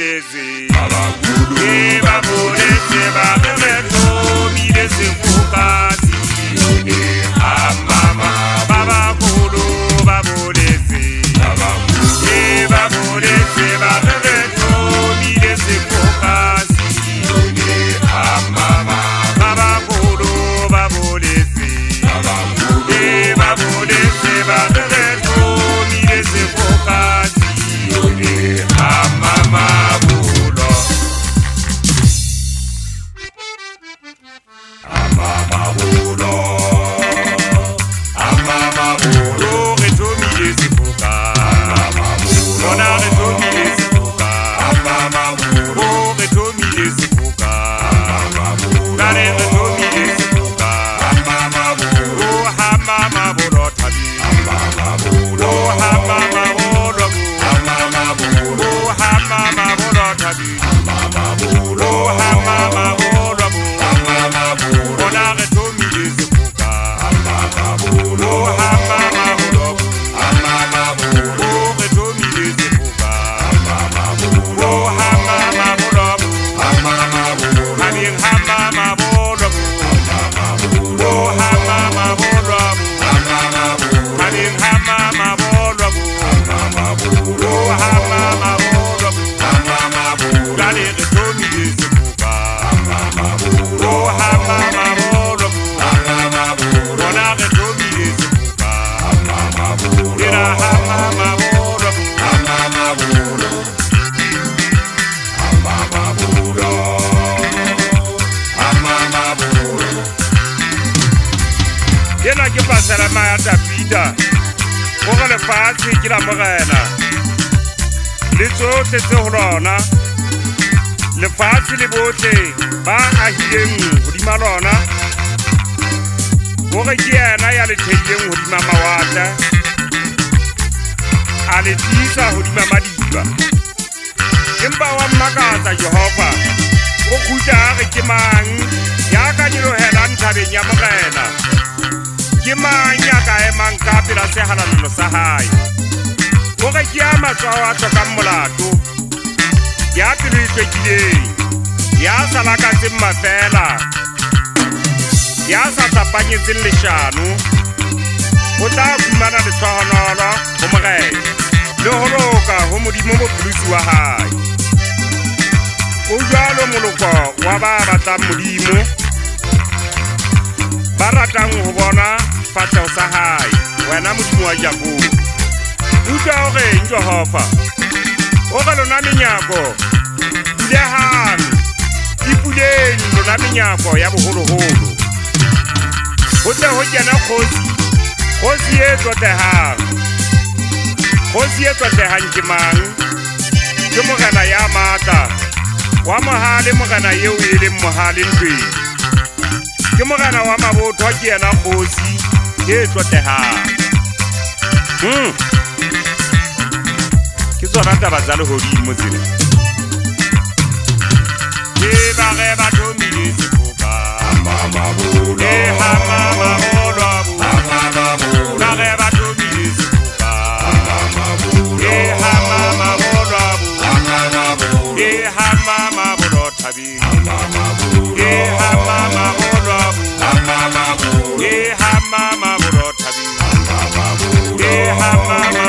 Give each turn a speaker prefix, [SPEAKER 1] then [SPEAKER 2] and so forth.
[SPEAKER 1] boletse ba boletse ba reto mile se fokasi mama baba kulo ba boletse ba boletse ba reto mile se fokasi mama baba kulo ba boletse ba boletse ba reto mile se fokasi mama bulo mama bulo reto mile se fokasi mona reto mile se fokasi mama bulo reto mile se fokasi dare reto mile se fokasi mama bulo mama bulo tabi mama bulo mama bulo mama bulo mama bulo tabi mama bulo mama bulo mama bulo na reto mile se fokasi mama bulo mama bulo mama bulo reto mile se fokasi mama bulo mama bulo mama bulo hanin mama bulo mama bulo mama bulo mama bulo hanin mama bulo mama bulo mama bulo mama bulo dale reto mile se fokasi mama bulo mama bulo mama bulo na reto mile se fokasi mama bulo ira mama bulo mama bulo mama bulo mama bulo yena ke pasala maya tapita go ga lefatshe ke la mogena le tsotlhe tse go lona lefatshe le botlhe ba agileng godima lona gore ke yena ya le theileng godima mawatle a le tisa godima madiba empa wa mmakatsa Jehova o khutla ge ke mang ya ka dilohela nthabeng ya mogena ke mang ya ka emang ka pela sehalalelo sa hae gore ke a matswao a tlhokang molato ya pelo e tlhwekileng ya sa lakatseng mafela ya sa tlapanyetseng leshano o tla fumana letshwagonolo go mogena le go loka go modimo mopholosi wa hae o jalo moloko wa ba batlang modimo ba ratang go bona fatlhego sa hae wena modimo wa Jakobo utlwa o reng Jehova o ge lona menyako pulegang ipuleng lona menyako ya bogologolo go tle go kena kgosi e tlotlegang ke mang ke mogena ya maatla wa mogale mogena yeo e leng mogale ntweng ke mogena wa mabotho ke yena kgosi e tlotlegang ke tsona taba tsa legodimo tsena ke ba ge batho mile se fokasi mama bulo mama bulo mama bulo ba ge batho mile se fokasi mama bulo mama bulo mama bulo mama bulo tabi mama bulo mama bulo mama bulo mama bulo tabi mama bulo